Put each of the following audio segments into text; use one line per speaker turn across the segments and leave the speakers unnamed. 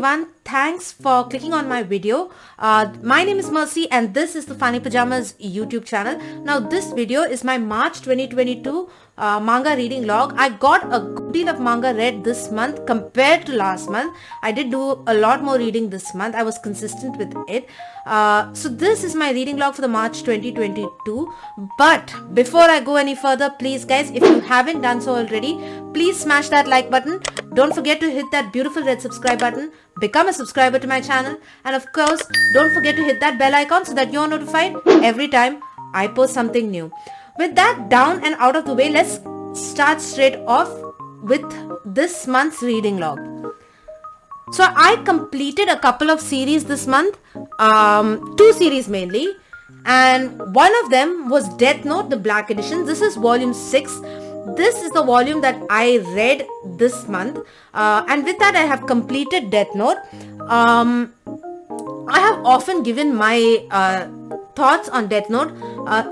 everyone. Thanks for clicking on my video. My name is Mercy and this is the Funny Pajamas YouTube channel. Now this video is my March 2022 manga reading log. I got a good deal of manga read this month compared to last month. I did do a lot more reading this month. I was consistent with it. So this is my reading log for the March 2022. But before I go any further, please guys, if you haven't done so already, please smash that like button. Don't forget to hit that beautiful red subscribe button. Become a subscriber to my channel. And of course, don't forget to hit that bell icon so that you're notified every time I post something new. With that down and out of the way, let's start straight off with this month's reading log. So I completed a couple of series this month, 2 series mainly, and one of them was Death Note, the Black Edition. This is volume 6. This is the volume that I read this month, and with that I have completed Death Note. I have often given my thoughts on Death Note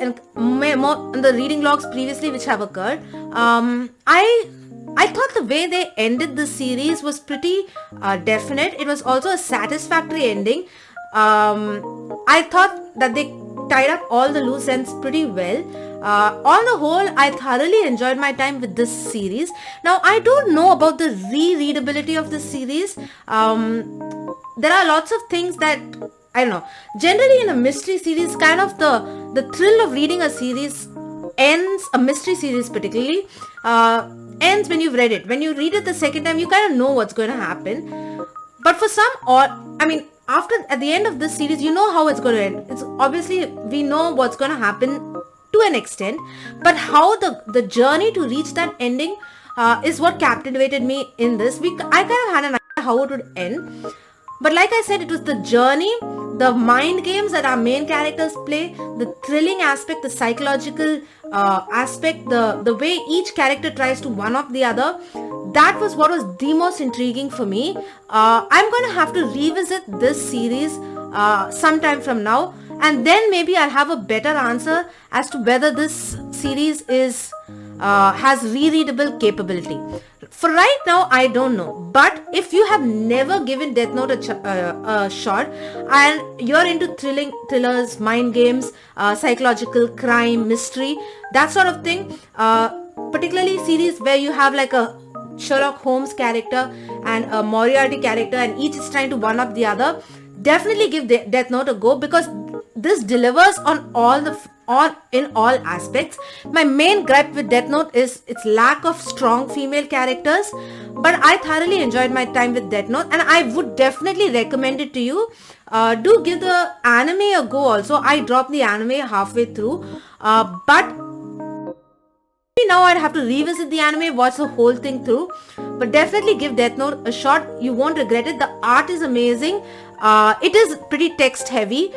and more in the reading logs previously which have occurred. I thought the way they ended the series was pretty definite. It was also a satisfactory ending. I thought that they tied up all the loose ends pretty well. On the whole, I thoroughly enjoyed my time with this series. Now, I don't know about the rereadability of this series. There are lots of things that, I don't know. Generally, in a mystery series, kind of the thrill of reading a series ends, a mystery series particularly, ends when you've read it. When you read it the second time, you kind of know what's going to happen. But for some, at the end of this series, you know how it's going to end. It's obviously, we know what's going to happen to an extent, but how the journey to reach that ending is what captivated me in this. I kind of had an idea how it would end, but like I said, it was the journey, the mind games that our main characters play, the thrilling aspect, the psychological aspect, the way each character tries to one-up the other. That was what was the most intriguing for me. I'm going to have to revisit this series sometime from now, and then maybe I'll have a better answer as to whether this series has rereadable capability. For right now, I don't know. But if you have never given Death Note a shot and you're into thrillers, mind games, psychological crime, mystery, that sort of thing, particularly series where you have like a Sherlock Holmes character and a Moriarty character and each is trying to one up the other, definitely give Death Note a go, because this delivers in all aspects. My main gripe with Death Note is its lack of strong female characters, but I thoroughly enjoyed my time with Death Note and I would definitely recommend it to you. Do give the anime a go also. I dropped the anime halfway through, but now I'd have to revisit the anime, watch the whole thing through, but definitely give Death Note a shot. You won't regret it. The art is amazing. It is pretty text heavy,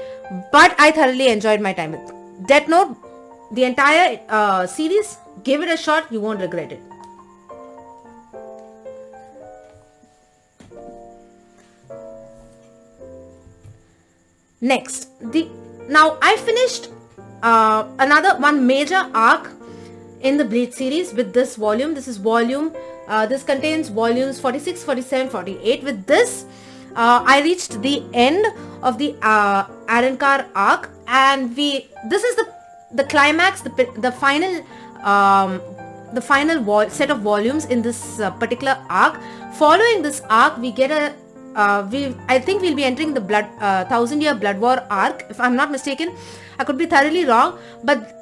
but I thoroughly enjoyed my time with Death Note. The entire series, give it a shot. You won't regret it. Next, now I finished another one major arc in the Bleach series with this volume. This is this contains volumes 46, 47, 48. With this, I reached the end of the Arrancar arc, and this is the climax, the final set of volumes in this particular arc. Following this arc, we get I think we'll be entering the 1000-year Blood War arc, if I'm not mistaken. I could be thoroughly wrong, but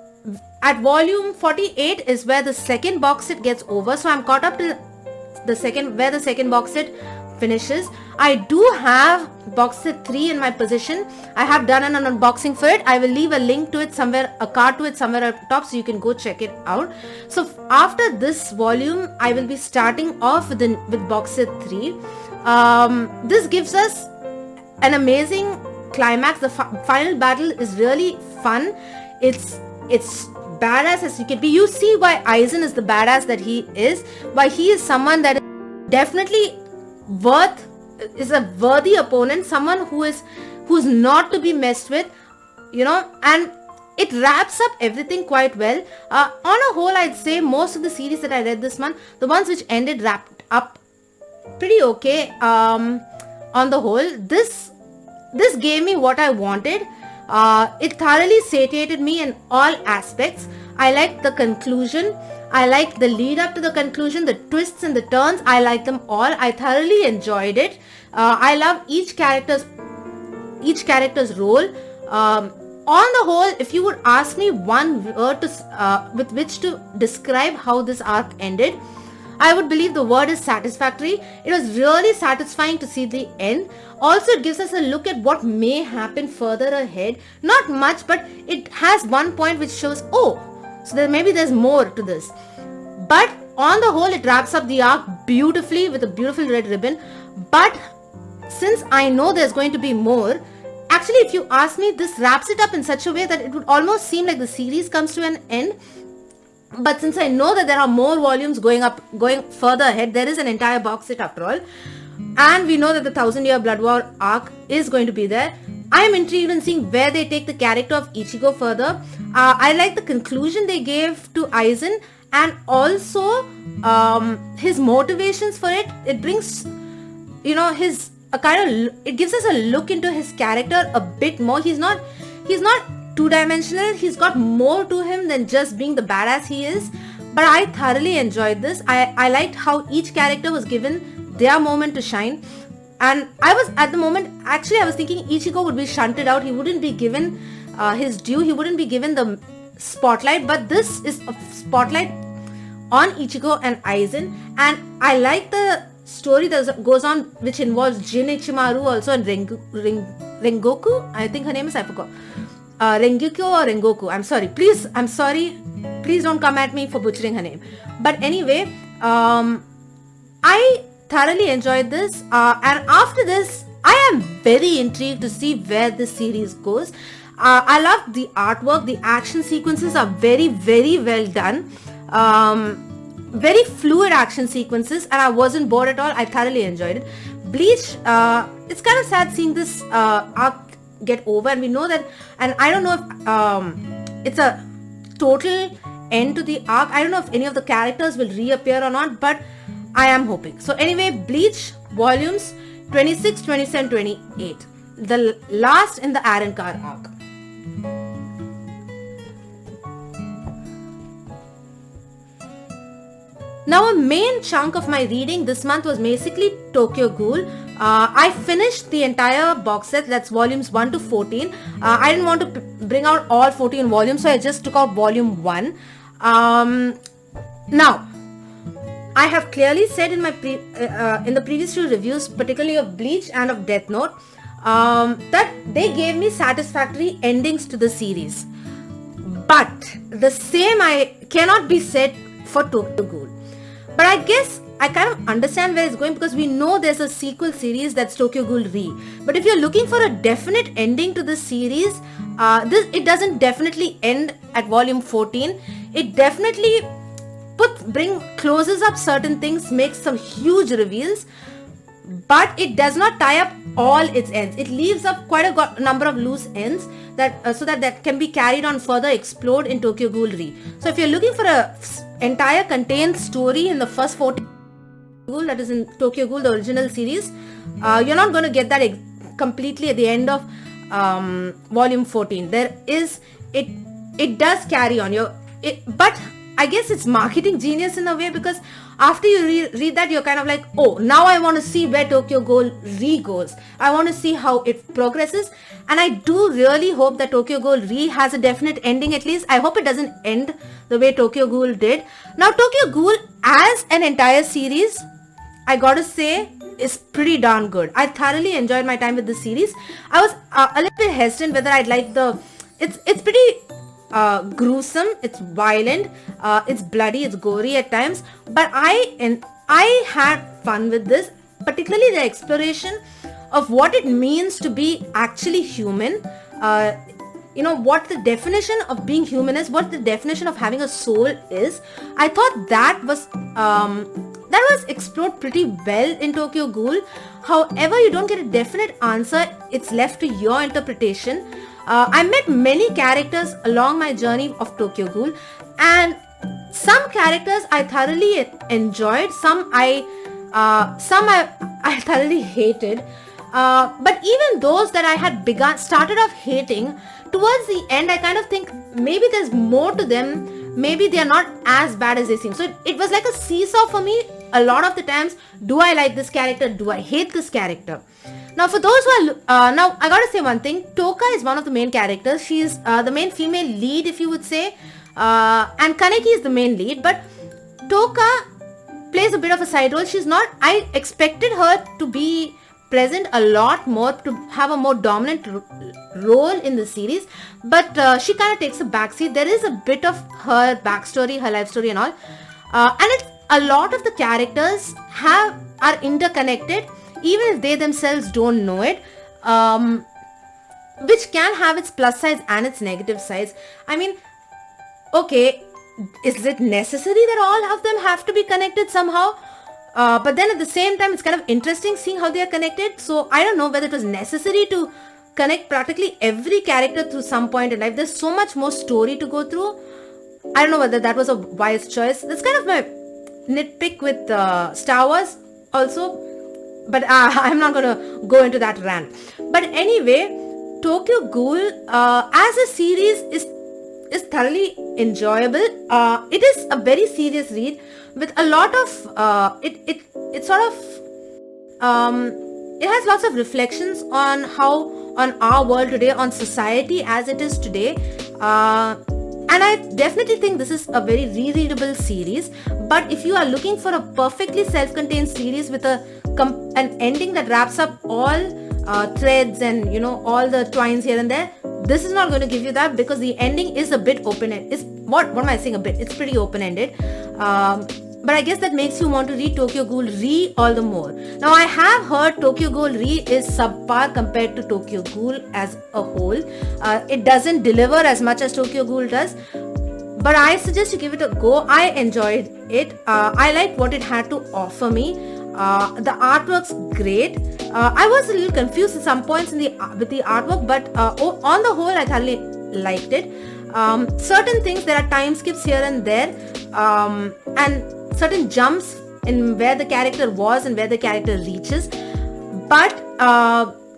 at volume 48 is where the second box set gets over. So I'm caught up to where the second box set finishes. I do have box set 3 in my possession. I have done an unboxing for it. I will leave a link to it somewhere, a card to it somewhere up top, so you can go check it out. So after this volume, I will be starting off with box set 3. This gives us an amazing climax. The final battle is really fun. It's badass as you can be. You see why Aizen is the badass that he is, why he is someone that is definitely is a worthy opponent, someone who's not to be messed with, and it wraps up everything quite well. On a whole, I'd say most of the series that I read this month, the ones which ended wrapped up pretty okay. on the whole, this gave me what I wanted. It thoroughly satiated me in all aspects. I liked the conclusion. I liked the lead up to the conclusion, the twists and the turns. I liked them all. I thoroughly enjoyed it. I love each character's role. On the whole, if you would ask me one word with which to describe how this arc ended, I would believe the word is satisfactory. It was really satisfying to see the end. Also, it gives us a look at what may happen further ahead. Not much, but it has one point which shows, oh, so maybe there's more to this. But on the whole, it wraps up the arc beautifully with a beautiful red ribbon. But since I know there's going to be more, actually, if you ask me, this wraps it up in such a way that it would almost seem like the series comes to an end. But since I know that there are more volumes going further ahead, there is an entire box set after all. And we know that the 1000-year Blood War arc is going to be there. I am intrigued in seeing where they take the character of Ichigo further. I like the conclusion they gave to Aizen, and also his motivations for it. It brings, it gives us a look into his character a bit more. He's not two-dimensional. He's got more to him than just being the badass he is. But I thoroughly enjoyed this. I liked how each character was given their moment to shine. And I was thinking Ichigo would be shunted out. He wouldn't be given his due. He wouldn't be given the spotlight. But this is a spotlight on Ichigo and Aizen. And I like the story that goes on, which involves Jin Ichimaru also, and Rengoku. I think her name is, I forgot. Rengoku or Rengoku. I'm sorry. Please don't come at me for butchering her name. But anyway, I thoroughly enjoyed this. And after this, I am very intrigued to see where this series goes. I love the artwork. The action sequences are very, very well done. Very fluid action sequences, and I wasn't bored at all. I thoroughly enjoyed it. Bleach, it's kind of sad seeing this arc get over, and we know that, and I don't know if it's a total end to the arc. I don't know if any of the characters will reappear or not, but I am hoping. So anyway, Bleach volumes 26, 27, 28, the last in the Arrancar arc. Now, a main chunk of my reading this month was basically Tokyo Ghoul. I finished the entire box set, that's volumes 1 to 14. I didn't want to bring out all 14 volumes, so I just took out volume 1. Now, I have clearly said in my in the previous two reviews, particularly of Bleach and of Death Note, that they gave me satisfactory endings to the series. But the same cannot be said for Tokyo Ghoul. But I guess I kind of understand where it's going, because we know there's a sequel series that's Tokyo Ghoul Re. But if you're looking for a definite ending to this series, it doesn't definitely end at volume 14. It definitely closes up certain things, makes some huge reveals, but it does not tie up all its ends. It leaves up quite a number of loose ends so that can be carried on further, explored in Tokyo Ghoul Re. So if you're looking for a entire contained story in the first 14 Ghoul, that is in Tokyo Ghoul, the original series, you're not going to get that completely at the end of volume 14. It does carry on but I guess it's marketing genius in a way, because after you read that, you're kind of like, oh, now I want to see where Tokyo Ghoul Re goes. I want to see how it progresses. And I do really hope that Tokyo Ghoul Re has a definite ending at least. I hope it doesn't end the way Tokyo Ghoul did. Now, Tokyo Ghoul as an entire series, I gotta say, is pretty darn good. I thoroughly enjoyed my time with this series. I was a little bit hesitant whether I'd like it's pretty gruesome, it's violent, it's bloody, it's gory at times, but I had fun with this, particularly the exploration of what it means to be actually human, what the definition of being human is, what the definition of having a soul is. I thought that was explored pretty well in Tokyo Ghoul. However, you don't get a definite answer, it's left to your interpretation. I met many characters along my journey of Tokyo Ghoul, and some characters I thoroughly enjoyed, some I thoroughly hated. But even those that I had started off hating, towards the end, I kind of think maybe there's more to them. Maybe they are not as bad as they seem. So it was like a seesaw for me. A lot of the times, do I like this character? Do I hate this character? Now, for those who are, now I gotta say one thing. Toka is one of the main characters. She's the main female lead, if you would say. And Kaneki is the main lead. But Toka plays a bit of a side role. She's not, I expected her to be present a lot more, to have a more dominant role in the series, but she kind of takes a backseat. There is a bit of her backstory, her life story and all, and it's a lot of the characters are interconnected, even if they themselves don't know it, which can have its plus sides and its negative sides. I mean, okay, is it necessary that all of them have to be connected somehow? But then at the same time, it's kind of interesting seeing how they are connected. So I don't know whether it was necessary to connect practically every character through some point in life. There's so much more story to go through. I don't know whether that was a wise choice. That's kind of my nitpick with Star Wars also. But I'm not going to go into that rant. But anyway, Tokyo Ghoul as a series is thoroughly enjoyable. It is a very serious read with a lot of it sort of it has lots of reflections on our world today, on society as it is today, and I definitely think this is a very rereadable series. But if you are looking for a perfectly self-contained series with an ending that wraps up all threads and all the twines here and there, this is not going to give you that, because the ending is a bit open-ended. What am I saying, a bit? It's pretty open-ended. But I guess that makes you want to read Tokyo Ghoul Re all the more. Now, I have heard Tokyo Ghoul Re is subpar compared to Tokyo Ghoul as a whole. It doesn't deliver as much as Tokyo Ghoul does. But I suggest you give it a go. I enjoyed it. I liked what it had to offer me. The artwork's great. I was a little confused at some points with the artwork, but on the whole, I thoroughly liked it. Certain things, there are time skips here and there, and certain jumps in where the character was and where the character reaches. But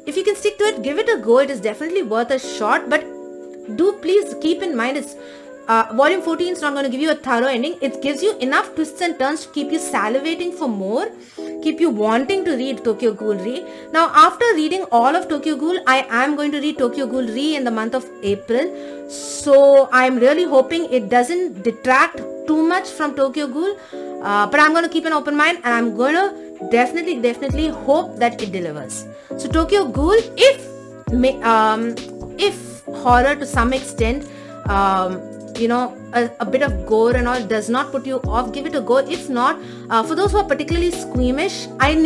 if you can stick to it, give it a go. It is definitely worth a shot. But do please keep in mind, it's volume 14 is not going to give you a thorough ending. It gives you enough twists and turns to keep you salivating for more, keep you wanting to read Tokyo Ghoul Re. Now, after reading all of Tokyo Ghoul, I am going to read Tokyo Ghoul Re in the month of April. So I'm really hoping it doesn't detract too much from Tokyo Ghoul. But I'm going to keep an open mind, and I'm going to definitely hope that it delivers. So Tokyo Ghoul, if horror to some extent, a bit of gore and all does not put you off, give it a go. If not, for those who are particularly squeamish, I'm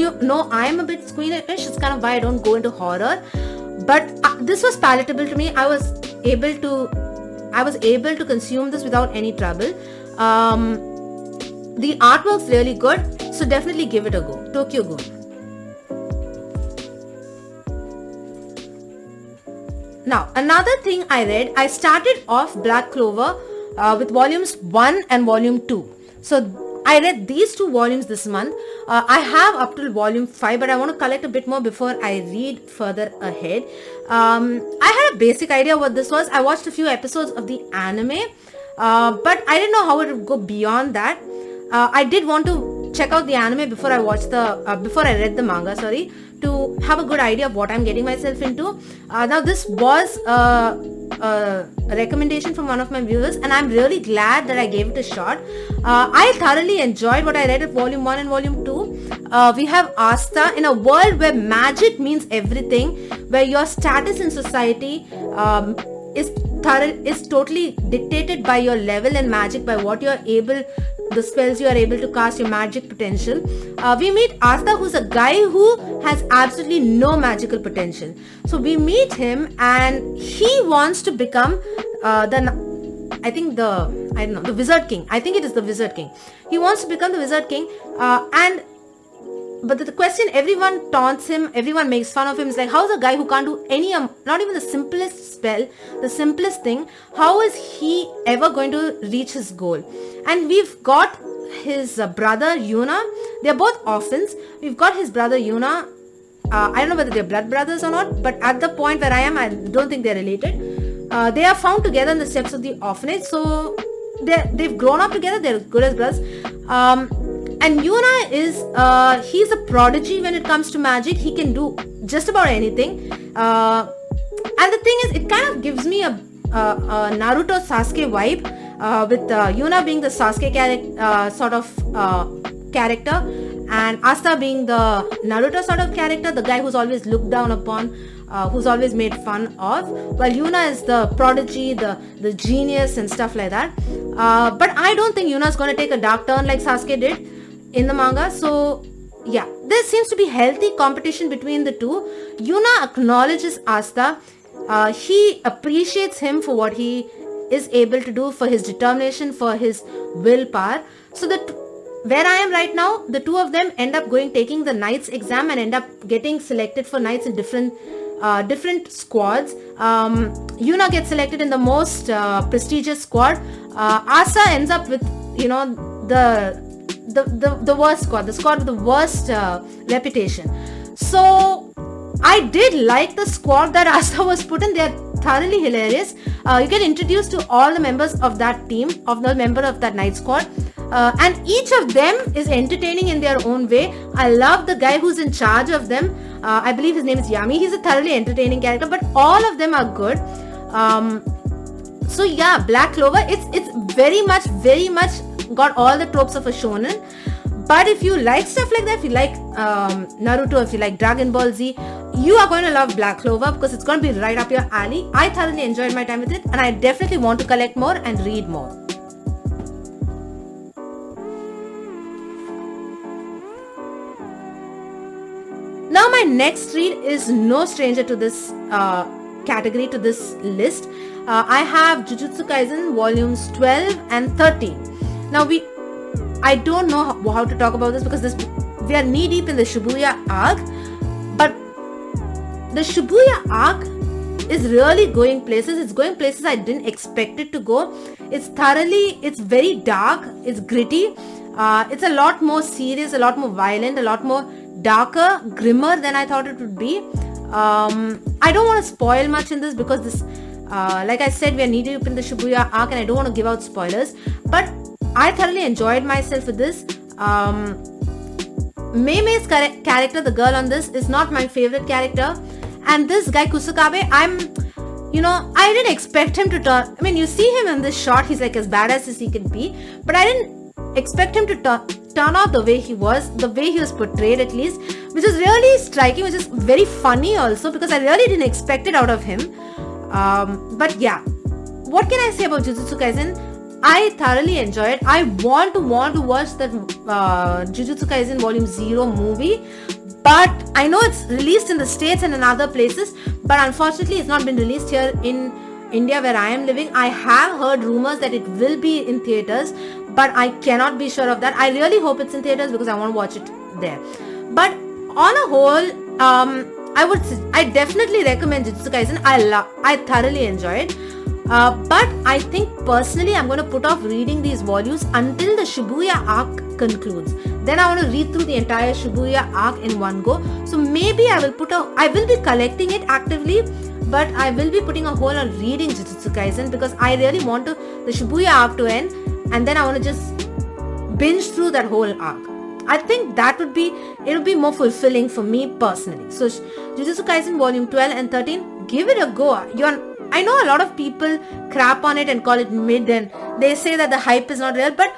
a bit squeamish. It's kind of why I don't go into horror. But this was palatable to me. I was able to consume this without any trouble. The artwork's really good, so definitely give it a go. Tokyo Ghoul. Now, another thing I read, I started off Black Clover with volumes 1 and volume 2. So I read these two volumes this month. I have up till volume 5, but I want to collect a bit more before I read further ahead. I had a basic idea what this was. I watched a few episodes of the anime, but I didn't know how it would go beyond that. I did want to check out the anime before I read the manga, to have a good idea of what I'm getting myself into. Now, this was a recommendation from one of my viewers, and I'm really glad that I gave it a shot. I thoroughly enjoyed what I read at volume 1 and volume 2. We have Asta in a world where magic means everything, where your status in society is totally dictated by your level in magic, by what you're able, the spells you are able to cast, your magic potential. We meet Asta, who's a guy who has absolutely no magical potential. So we meet him, and he wants to become the Wizard King. I think it is the Wizard King. He wants to become the Wizard King, but the question, everyone taunts him, everyone makes fun of him. It's like, how's a guy who can't do any, not even the simplest spell, the simplest thing, how is he ever going to reach his goal? And we've got his brother Yuna. They're both orphans. We've got his brother Yuna, I don't know whether they're blood brothers or not, but at the point where I am, I don't think they're related. They are found together in the steps of the orphanage, so they've grown up together. They're good as brothers. And Yuna he's a prodigy when it comes to magic. He can do just about anything. And the thing is, it kind of gives me a Naruto Sasuke vibe, with Yuna being the Sasuke sort of character, and Asta being the Naruto sort of character, the guy who's always looked down upon, who's always made fun of, while Yuna is the prodigy, the genius and stuff like that. But I don't think Yuna's going to take a dark turn like Sasuke did in the manga. So yeah, there seems to be healthy competition between the two. Yuna acknowledges Asta. He appreciates him for what he is able to do, for his determination, for his willpower. So that where I am right now, the two of them end up taking the Knights exam and end up getting selected for Knights in different squads. Yuna gets selected in the most prestigious squad. Asa ends up with, the worst squad, the squad with the worst reputation. So I did like the squad that Asa was put in. They are thoroughly hilarious. You get introduced to all the members of that team, of the member of that night squad, and each of them is entertaining in their own way. I love the guy who's in charge of them. I believe his name is Yami. He's a thoroughly entertaining character, but all of them are good. So yeah, Black Clover, it's very much got all the tropes of a shonen. But if you like stuff like that, if you like Naruto, if you like Dragon Ball Z, you are going to love Black Clover, because it's going to be right up your alley. I thoroughly enjoyed my time with it, and I definitely want to collect more and read more. Now my next read is no stranger to this category, to this list. I have Jujutsu Kaisen volumes 12 and 13. Now I don't know how to talk about this, because we are knee deep in the Shibuya arc, but the Shibuya arc is really going places. It's going places I didn't expect it to go. It's very dark, it's gritty, it's a lot more serious, a lot more violent, a lot more darker, grimmer than I thought it would be. I don't want to spoil much in this, because this, like I said, we are knee deep in the Shibuya arc, and I don't want to give out spoilers, but I thoroughly enjoyed myself with this. Mei's character, the girl on this, is not my favorite character. And this guy Kusakabe, I didn't expect him to turn. I mean, you see him in this shot, he's like as badass as he can be. But I didn't expect him to turn out the way he was portrayed at least. Which is really striking, which is very funny also, because I really didn't expect it out of him. But yeah, what can I say about Jujutsu Kaisen? I thoroughly enjoyed. I want to watch that Jujutsu Kaisen Volume 0 movie, but I know it's released in the States and in other places, but unfortunately it's not been released here in India where I am living. I have heard rumors that it will be in theaters, but I cannot be sure of that. I really hope it's in theaters, because I want to watch it there. But on a whole, I definitely recommend Jujutsu Kaisen. I thoroughly enjoyed. But I think personally I'm going to put off reading these volumes until the Shibuya arc concludes. Then I want to read through the entire Shibuya arc in one go. So maybe I will be collecting it actively, but I will be putting a hold on reading Jujutsu Kaisen, because I really want the Shibuya arc to end, and then I want to just binge through that whole arc. I think it'll be more fulfilling for me personally. So Jujutsu Kaisen volume 12 and 13, give it a go. I know a lot of people crap on it and call it mid, and they say that the hype is not real, but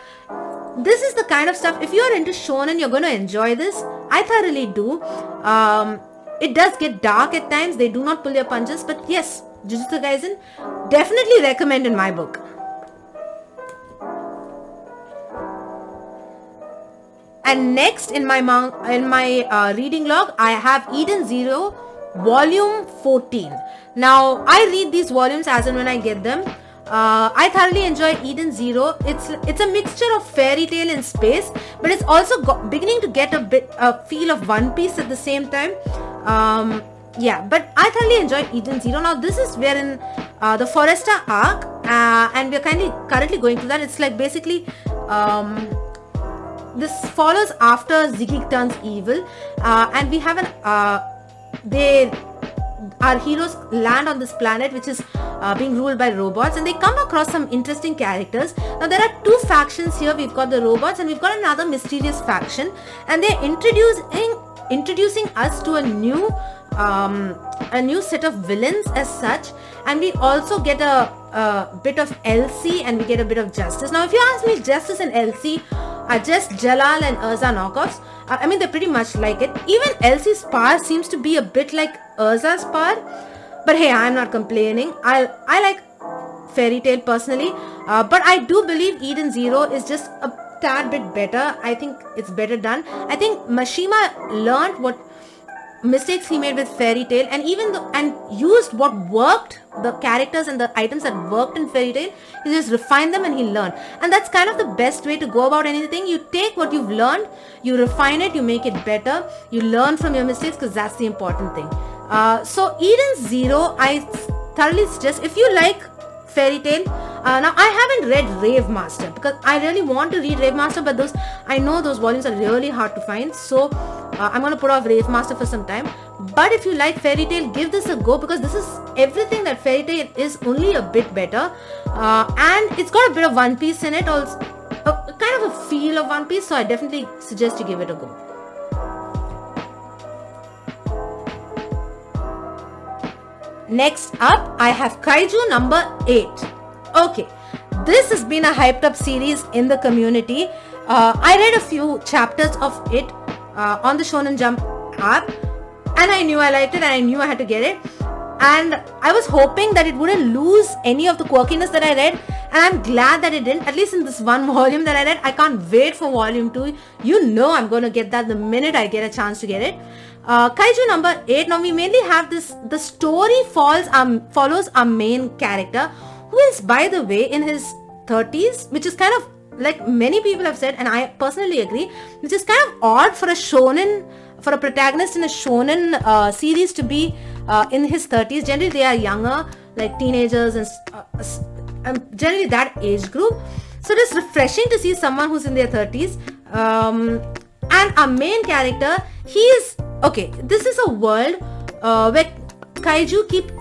this is the kind of stuff, if you are into shonen, you're going to enjoy this. I thoroughly do. It does get dark at times. They do not pull your punches, but yes, Jujutsu Kaisen, definitely recommend in my book. And next in my reading log, I have Eden Zero Volume 14. Now, I read these volumes as and when I get them. I thoroughly enjoyed Eden Zero. It's a mixture of fairy tale and space, but it's also beginning to get a feel of One Piece at the same time. Yeah, but I thoroughly enjoyed Eden Zero. Now, this is where in the Foresta arc, and we're currently going through that. It's like basically this follows after Ziggy turns evil, and we have our heroes land on this planet which is being ruled by robots, and they come across some interesting characters. Now there are two factions here. We've got the robots and we've got another mysterious faction, and they're introducing us to a new set of villains as such. And we also get a bit of Elsie and we get a bit of Justice. Now if you ask me, Justice and Elsie are just Jalal and Urza knockoffs. I mean, they're pretty much like it. Even Elsie's power seems to be a bit like Urza's power. But hey, I'm not complaining. I like Fairy Tail personally. But I do believe Eden Zero is just a tad bit better. I think it's better done. I think Mashima learned what mistakes he made with Fairy Tail, and and used what worked, the characters and the items that worked in Fairy Tail. He just refined them and he learned. And that's kind of the best way to go about anything. You take what you've learned, you refine it, you make it better, you learn from your mistakes, because that's the important thing. So Eden Zero, I thoroughly suggest, if you like Fairy Tail. Now I haven't read Rave Master because I really want to read Rave Master, but I know those volumes are really hard to find, so I'm going to put off Rave Master for some time. But if you like Fairy Tail, give this a go, because this is everything that Fairy Tail is, only a bit better. And it's got a bit of One Piece in it, also kind of a feel of One Piece, so I definitely suggest you give it a go. Next up, I have Kaiju number 8. Okay, this has been a hyped up series in the community. I read a few chapters of it on the Shonen Jump app, and I knew I liked it and I knew I had to get it. And I was hoping that it wouldn't lose any of the quirkiness that I read, and I'm glad that it didn't, at least in this one volume that I read. I can't wait for volume 2. You know I'm going to get that the minute I get a chance to get it. Kaiju number 8. Now we mainly have the story follows our main character, who is, by the way, in his 30s, which is kind of, like many people have said, and I personally agree, which is kind of odd for a protagonist in a shonen series to be in his 30s. Generally they are younger, like teenagers and generally that age group. So it's refreshing to see someone who's in their 30s. And our main character, this is a world where kaiju keep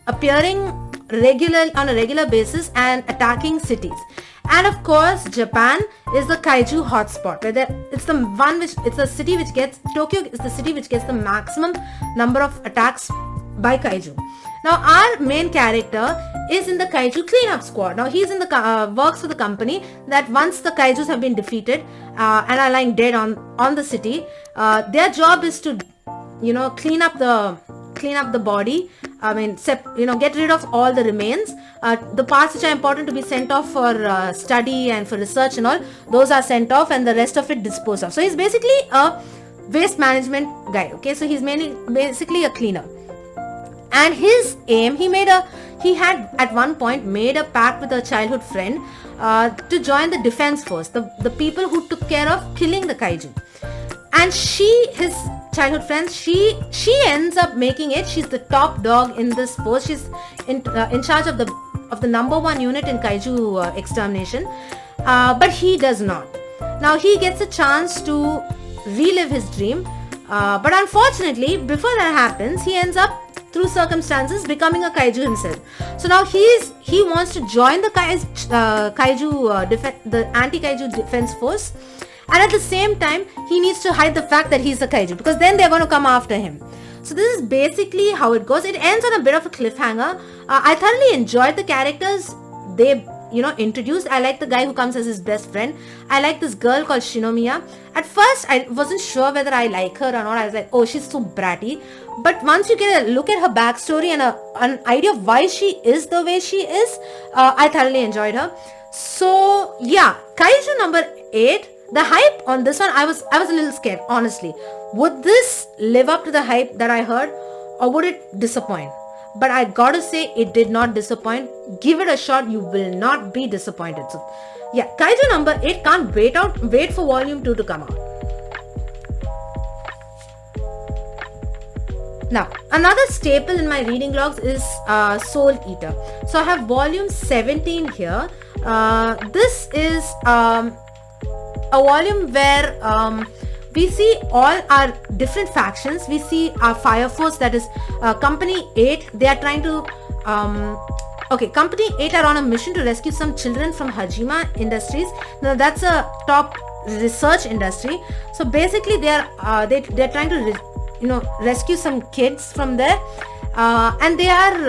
appearing on a regular basis and attacking cities. And of course, Japan is the kaiju hotspot, where Tokyo is the city which gets the maximum number of attacks by kaiju. Now our main character is in the kaiju cleanup squad. Now he's in the works for the company that once the kaijus have been defeated and are lying dead on the city, their job is to clean up the body. I mean, get rid of all the remains. The parts which are important to be sent off for study and for research and all, those are sent off, and the rest of it disposed of. So he's basically a waste management guy. Okay, so he's basically a cleaner. And his aim, he had at one point made a pact with a childhood friend to join the defense force, the people who took care of killing the kaiju. And his childhood friend, she ends up making it. She's the top dog in this force. She's in charge of the number 1 unit in kaiju extermination. But he does not. Now he gets a chance to relive his dream. But unfortunately, before that happens, he ends up, through circumstances, becoming a kaiju himself. So now he wants to join the the anti-kaiju defense force, and at the same time he needs to hide the fact that he's a kaiju, because then they're going to come after him. So this is basically how it goes. It ends on a bit of a cliffhanger. I thoroughly enjoyed the characters they introduced. I like the guy who comes as his best friend. I like this girl called Shinomiya. At first I wasn't sure whether I like her or not. I was like, oh, she's so bratty. But once you get a look at her backstory and an idea of why she is the way she is, I thoroughly enjoyed her. So yeah, Kaiju number 8. The hype on this one, I was a little scared, honestly. Would this live up to the hype that I heard, or would it disappoint? But I gotta say, it did not disappoint. Give it a shot, you will not be disappointed. So yeah, Kaiju number 8, can't wait for volume 2 to come out. Now, another staple in my reading logs is Soul Eater. So I have volume 17 here. This is a volume where we see all our different factions. We see our Fire Force, that is Company 8. They are trying to Company 8 are on a mission to rescue some children from Hajima Industries. Now that's a top research industry. So basically they're trying to rescue some kids from there, and they are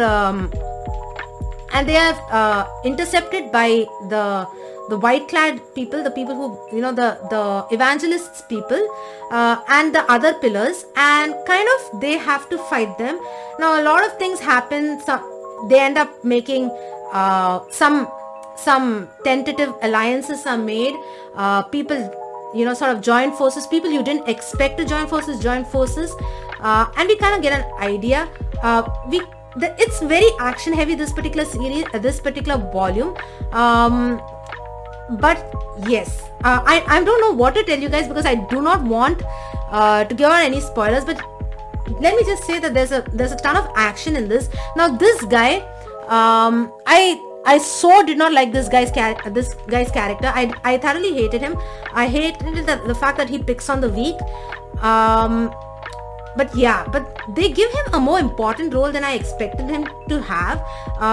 intercepted by the white clad people, the people who the evangelists people, and the other pillars, and kind of they have to fight them. Now a lot of things happen. They end up making some tentative alliances are made. People sort of join forces. People you didn't expect to join forces, and we kind of get an idea. It's very action heavy, this particular series, this particular volume. But yes, I don't know what to tell you guys, because I do not want to give out any spoilers, but let me just say that there's a ton of action in this. Now this guy, I so did not like this guy's character. I thoroughly hated him. I hated the fact that he picks on the weak. But they give him a more important role than I expected him to have.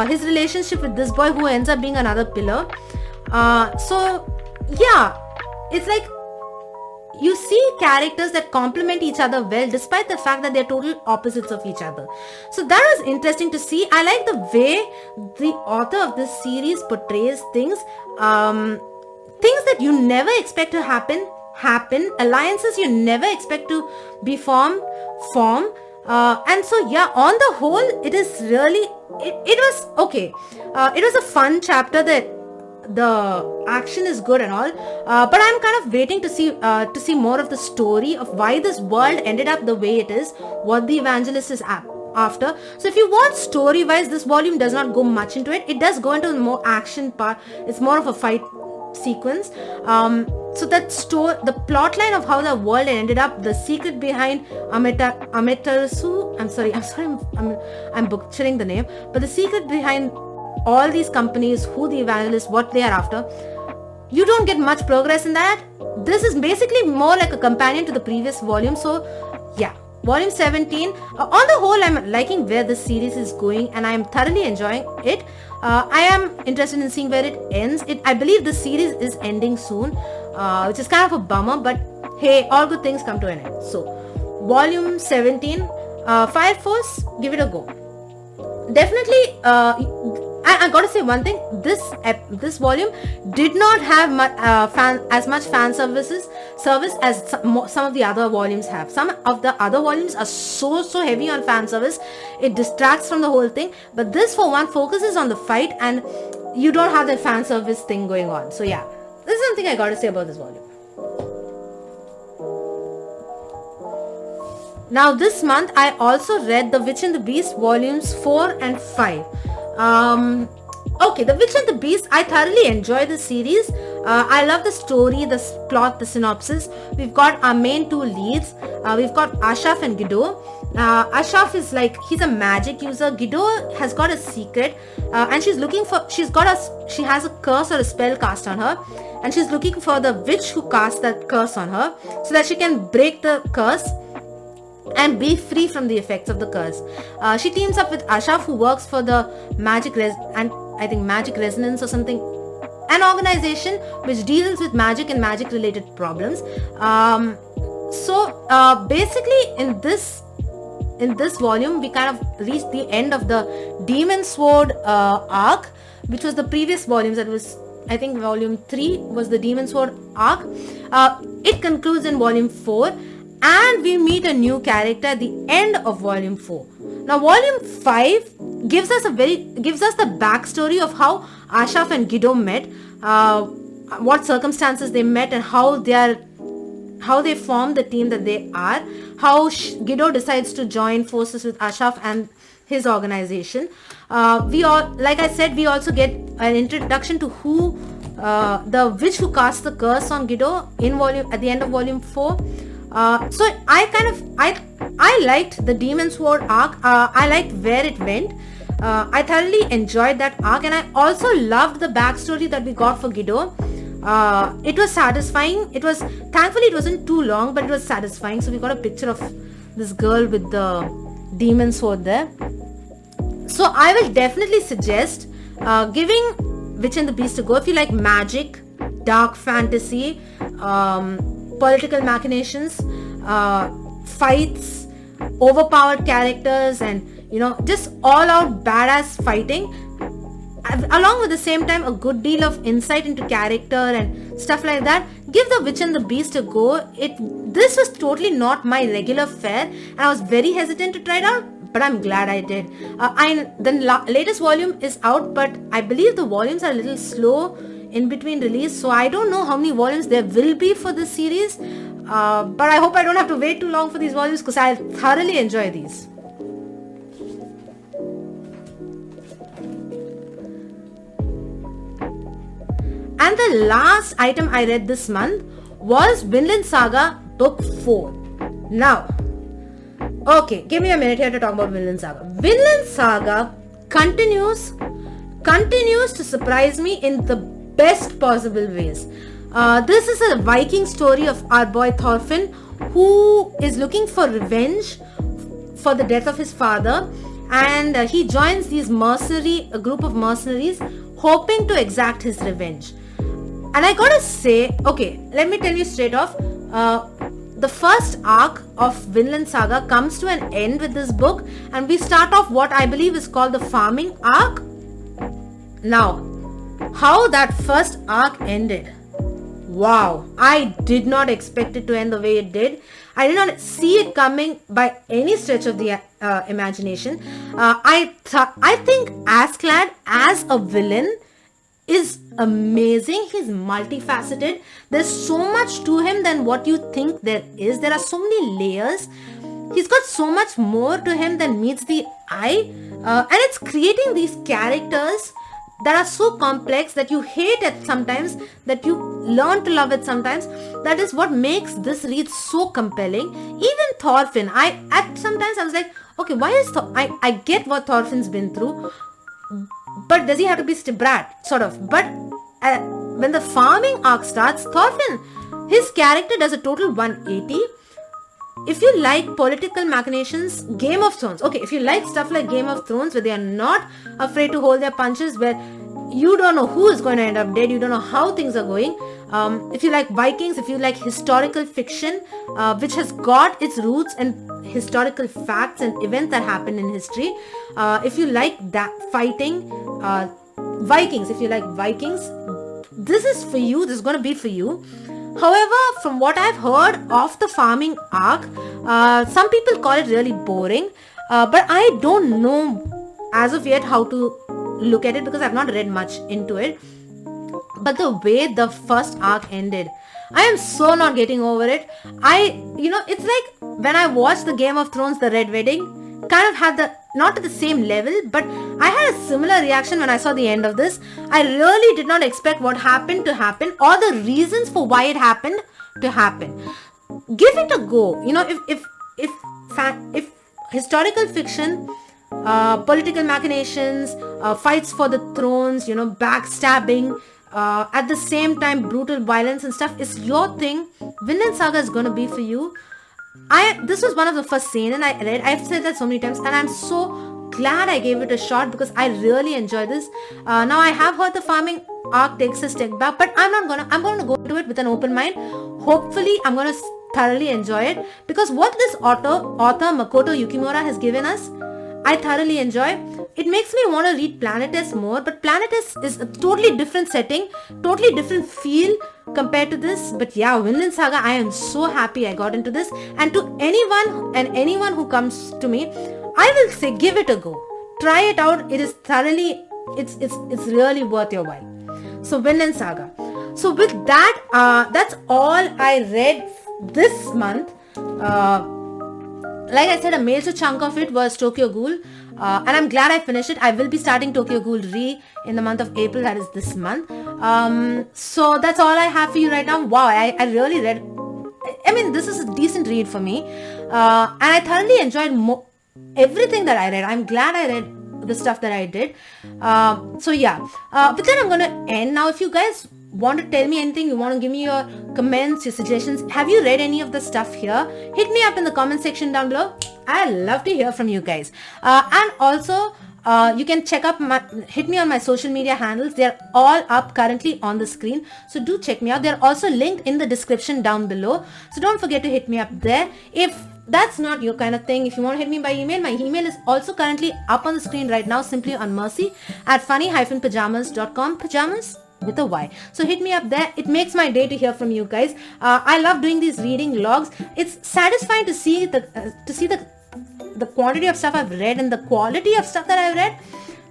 His relationship with this boy who ends up being another pillar. It's like you see characters that complement each other well, despite the fact that they're total opposites of each other. So that was interesting to see. I like the way the author of this series portrays things. Things that you never expect to happen. Alliances you never expect to be form. And so on the whole, it is really, it was okay. It was a fun chapter. That the action is good and all, but I'm kind of waiting to see more of the story of why this world ended up the way it is, what the evangelist is after. So if you want story wise, this volume does not go much into it. It does go into the more action part. It's more of a fight sequence. So the plot line of how the world ended up, the secret behind Amaterasu, I'm butchering the name, but the secret behind all these companies, who the evangelists, what they are after, you don't get much progress in that. This is basically more like a companion to the previous volume. So volume 17, on the whole, I'm liking where this series is going, and I'm thoroughly enjoying it. I am interested in seeing where it ends. I believe the series is ending soon, which is kind of a bummer, but hey, all good things come to an end. So volume 17, Fire Force, give it a go. Definitely, I gotta say one thing, this volume did not have as much fan service as some of the other volumes have. Some of the other volumes are so heavy on fan service, it distracts from the whole thing, but this for one focuses on the fight, and you don't have the fan service thing going on. So this is something I gotta say about this volume. Now this month I also read The Witch and the Beast volumes 4 and 5. The Witch and the Beast, I thoroughly enjoy the series. I love the story, the plot, the synopsis. We've got our main two leads. We've got Ashaf and Guido. Ashaf is he's a magic user. Guido has got a secret, and she has a curse or a spell cast on her, and she's looking for the witch who cast that curse on her so that she can break the curse and be free from the effects of the curse. She teams up with Ashaf, who works for the Magic Resonance or something, an organization which deals with magic and magic related problems. Basically in this volume, we kind of reached the end of the Demon Sword arc, which was the previous volumes. That was, I think, volume 3 was the Demon Sword arc. It concludes in volume 4, and we meet a new character at the end of volume 4. Now volume 5 gives us the backstory of how Ashaf and Guido met, what circumstances they met, and how they formed the team that they are, how Guido decides to join forces with Ashaf and his organization. We also get an introduction to who the witch who cast the curse on Guido at the end of volume 4. So I liked the Demon Sword arc. I liked where it went. I thoroughly enjoyed that arc, and I also loved the backstory that we got for Guido. It was satisfying. Thankfully it wasn't too long, but it was satisfying. So we got a picture of this girl with the demon sword there. So I will definitely suggest giving Witch and the Beast a go if you like magic, dark fantasy, political machinations, fights, overpowered characters, and just all out badass fighting, along with the same time a good deal of insight into character and stuff like that. Give the Witch and the Beast a go. This was totally not my regular fare, and I was very hesitant to try it out, but I'm glad I did. The latest volume is out, but I believe the volumes are a little slow in between release, so I don't know how many volumes there will be for this series, but I hope I don't have to wait too long for these volumes, because I thoroughly enjoy these. And the last item I read this month was Vinland Saga Book 4. Now, okay, give me a minute here to talk about Vinland Saga. Vinland Saga continues to surprise me in the best possible ways. This is a Viking story of our boy Thorfinn, who is looking for revenge for the death of his father, and he joins a group of mercenaries hoping to exact his revenge. And I gotta say, okay, let me tell you straight off, the first arc of Vinland Saga comes to an end with this book, and we start off what I believe is called the farming arc. Now, how that first arc ended, wow, I did not expect it to end the way it did. I did not see it coming by any stretch of the imagination. I think Askeladd as a villain is amazing. He's multifaceted. There's so much to him than what you think there is. There are so many layers. He's got so much more to him than meets the eye. And it's creating these characters that are so complex that you hate it sometimes, that you learn to love it sometimes. That is what makes this read so compelling. Even Thorfinn, sometimes I was like, okay, why is I get what Thorfinn's been through, but does he have to be Brat? Sort of. But when the farming arc starts, Thorfinn, his character does a total 180. If you like political machinations, Game of Thrones. Okay, if you like stuff like Game of Thrones, where they are not afraid to hold their punches, where you don't know who is going to end up dead, you don't know how things are going. If you like Vikings, if you like historical fiction, which has got its roots in historical facts and events that happened in history. If you like that fighting, Vikings, if you like Vikings, this is for you. This is going to be for you. However, from what I've heard of the farming arc, some people call it really boring, but I don't know as of yet how to look at it, because I've not read much into it. But the way the first arc ended, I am so not getting over it. It's like when I watched the Game of Thrones, the Red Wedding, kind of had not at the same level, but I had a similar reaction when I saw the end of this. I really did not expect what happened to happen, or the reasons for why it happened to happen. Give it a go. If historical fiction, political machinations, fights for the thrones, backstabbing, at the same time brutal violence and stuff is your thing, Vinland Saga is gonna be for you. This was one of the first seinen I read. I've said that so many times, and I'm so glad I gave it a shot, because I really enjoy this. Now I have heard the farming arc takes a step back, but I'm gonna go into it with an open mind. Hopefully I'm gonna thoroughly enjoy it, because what this author Makoto Yukimura has given us, I thoroughly enjoy. It makes me want to read Planetes more, but Planetes is a totally different setting, totally different feel compared to this. But yeah, Vinland Saga, I am so happy I got into this. And to anyone who comes to me, I will say give it a go. Try it out. It is thoroughly, it's really worth your while. So Vinland Saga. So with that, that's all I read this month. Like I said, a major chunk of it was Tokyo Ghoul, and I'm glad I finished it. I will be starting Tokyo Ghoul in the month of April, that is this month. So that's all I have for you right now. Wow, I really read, this is a decent read for me, and I thoroughly enjoyed everything that I read. I'm glad I read the stuff that I did. So yeah, but then I'm gonna end now. If you guys want to tell me anything, you want to give me your comments, your suggestions, have you read any of the stuff here? Hit me up in the comment section down below. I love to hear from you guys. And also, you can hit me on my social media handles. They're all up currently on the screen. So do check me out. They're also linked in the description down below. So don't forget to hit me up there. If that's not your kind of thing, if you want to hit me by email, my email is also currently up on the screen right now, simply on mercy@funny-pajamas.com. Pajamas with a Y. So hit me up there. It makes my day to hear from you guys. I love doing these reading logs. It's satisfying to see the quantity of stuff I've read and the quality of stuff that I've read.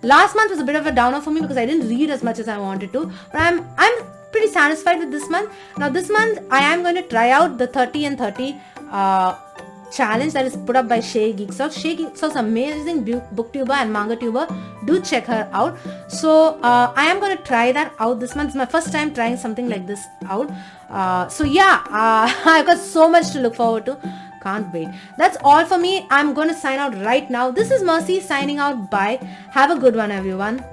Last month was a bit of a downer for me because I didn't read as much as I wanted to, but I'm pretty satisfied with this month. Now this month I am going to try out the 30 and 30 challenge that is put up by Shay Geeksoft. Shay Geeksoft's amazing booktuber and manga tuber. Do check her out. So I am going to try that out this month. It's my first time trying something like this out. So yeah, I've got so much to look forward to. Can't wait. That's all for me. I'm going to sign out right now. This is Mercy signing out. Bye. Have a good one, everyone.